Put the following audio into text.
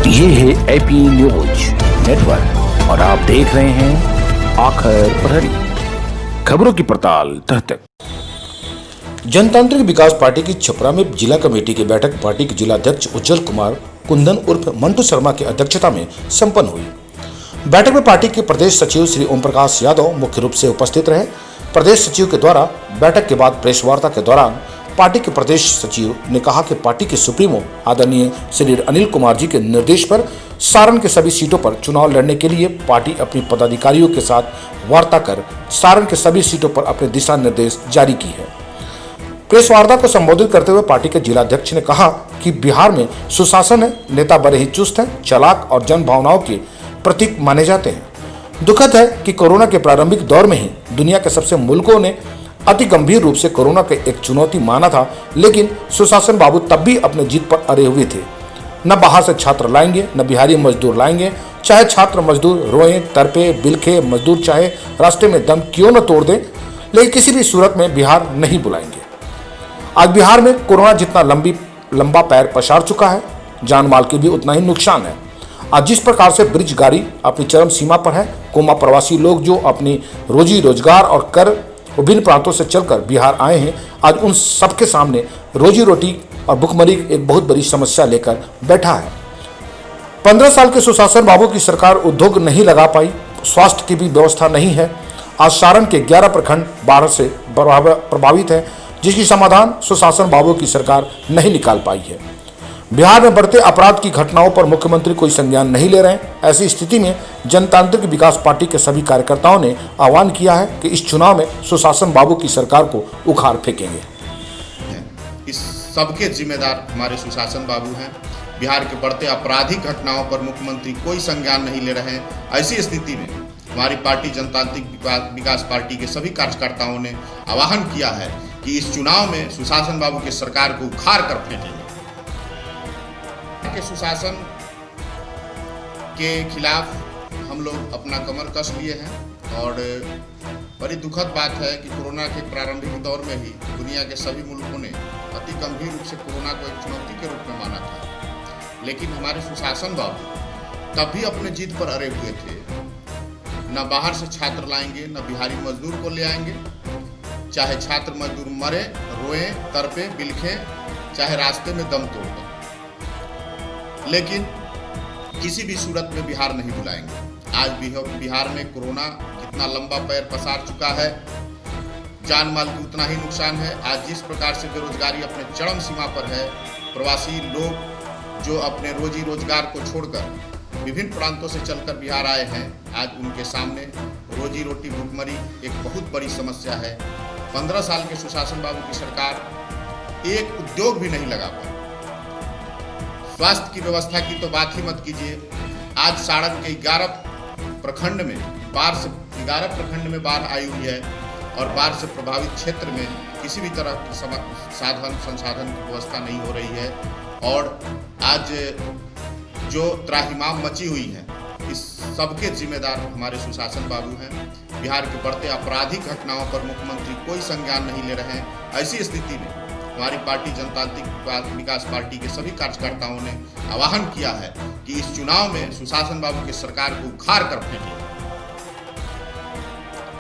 ये है AP news network और आप देख रहे हैं आखिर प्रहरी, खबरों की पड़ताल तह तक। जनतांत्रिक विकास पार्टी की छपरा में जिला कमेटी की बैठक पार्टी के जिला अध्यक्ष उज्जवल कुमार कुंदन उर्फ मंटू शर्मा की अध्यक्षता में संपन्न हुई। बैठक में पार्टी के प्रदेश सचिव श्री ओम प्रकाश यादव मुख्य रूप से उपस्थित रहे। प्रदेश सचिव के द्वारा बैठक के बाद प्रेस वार्ता के दौरान पार्टी के प्रदेश सचिव ने कहा कि पार्टी के सुप्रीमो आदरणीय श्री अनिल कुमार जी के निर्देश पर सारण के सभी सीटों पर चुनाव लड़ने के लिए पार्टी अपनी पदाधिकारियों के साथ वार्ता कर सारण के सभी सीटों पर अपने दिशा निर्देश जारी की है। प्रेस वार्ता को संबोधित करते हुए पार्टी के जिलाध्यक्ष ने कहा कि बिहार में सुशासन है, नेता बड़े ही चुस्त हैं, चालाक और जन भावनाओं के प्रतीक माने जाते हैं। दुखद है कि कोरोना के प्रारंभिक दौर में ही दुनिया के सबसे मुल्कों ने अति गंभीर रूप से कोरोना के एक चुनौती माना था, लेकिन सुशासन बाबू तब भी अपने जीत पर अड़े हुए थे। न बाहर से छात्र लाएंगे, न बिहारी मजदूर लाएंगे, चाहे छात्र मजदूर रोएं, तड़पे, बिलखे, मजदूर चाहे रास्ते में दम क्यों न तोड़ दें, लेकिन किसी भी सूरत में बिहार नहीं बुलाएंगे। आज बिहार में कोरोना जितना लंबा पैर पसार चुका है, जान माल के भी उतना ही नुकसान है। आज जिस प्रकार से ब्रिज गाड़ी अपनी चरम सीमा पर है, कोमा प्रवासी लोग जो अपनी रोजी रोजगार और कर विभिन्न प्रांतों से चलकर बिहार आए हैं, आज उन सबके सामने रोजी रोटी और भुखमरी एक बहुत बड़ी समस्या लेकर बैठा है। 15 साल के सुशासन बाबू की सरकार उद्योग नहीं लगा पाई, स्वास्थ्य की भी व्यवस्था नहीं है। आज सारण के 11 प्रखंड बाढ़ से प्रभावित है, जिसकी समाधान सुशासन बाबू की सरकार नहीं निकाल पाई है। बिहार में बढ़ते अपराध की घटनाओं पर मुख्यमंत्री कोई संज्ञान नहीं ले रहे हैं। ऐसी स्थिति में जनतांत्रिक विकास पार्टी के सभी कार्यकर्ताओं ने आह्वान किया है कि इस चुनाव में सुशासन बाबू की सरकार को उखाड़ फेंकेंगे। इस सबके जिम्मेदार हमारे सुशासन बाबू हैं। बिहार के बढ़ते आपराधिक घटनाओं पर मुख्यमंत्री कोई संज्ञान नहीं ले रहे हैं। ऐसी स्थिति में हमारी पार्टी जनतांत्रिक विकास पार्टी के सभी कार्यकर्ताओं ने आह्वान किया है कि इस चुनाव में सुशासन बाबू की सरकार को उखाड़ कर फेंकेंगे। के सुशासन के खिलाफ हम लोग अपना कमर कस लिए हैं और बड़ी दुखद बात है कि कोरोना के प्रारंभिक दौर में ही दुनिया के सभी मुल्कों ने अति गंभीर रूप से कोरोना को एक चुनौती के रूप में माना था, लेकिन हमारे सुशासन बाबू तब भी अपने जीत पर अड़े हुए थे। न बाहर से छात्र लाएंगे, न बिहारी मजदूर को ले आएंगे, चाहे छात्र मजदूर मरे, रोएं, तड़पे, बिलखें, चाहे रास्ते में दम तोड़ दें, लेकिन किसी भी सूरत में बिहार नहीं बुलाएंगे। आज बिहार में कोरोना जितना लंबा पैर पसार चुका है, जान माल की उतना ही नुकसान है। आज जिस प्रकार से बेरोजगारी अपने चरम सीमा पर है, प्रवासी लोग जो अपने रोजी रोजगार को छोड़कर विभिन्न प्रांतों से चलकर बिहार आए हैं, आज उनके सामने रोजी रोटी भुखमरी एक बहुत बड़ी समस्या है। 15 साल के सुशासन बाबू की सरकार एक उद्योग भी नहीं लगा पाई। स्वास्थ्य की व्यवस्था की तो बात ही मत कीजिए। आज सारण के 11 प्रखंड में बाढ़ आई हुई है और बाढ़ से प्रभावित क्षेत्र में किसी भी तरह की संसाधन की व्यवस्था नहीं हो रही है और आज जो त्राहिमाम मची हुई है, इस सबके जिम्मेदार हमारे सुशासन बाबू हैं। बिहार के बढ़ते आपराधिक घटनाओं पर मुख्यमंत्री कोई संज्ञान नहीं ले रहे हैं। ऐसी स्थिति में हमारी पार्टी जनतांत्रिक विकास पार्टी के सभी कार्यकर्ताओं ने आह्वान किया है कि इस चुनाव में सुशासन बाबू की सरकार को उखाड़ कर फेंके।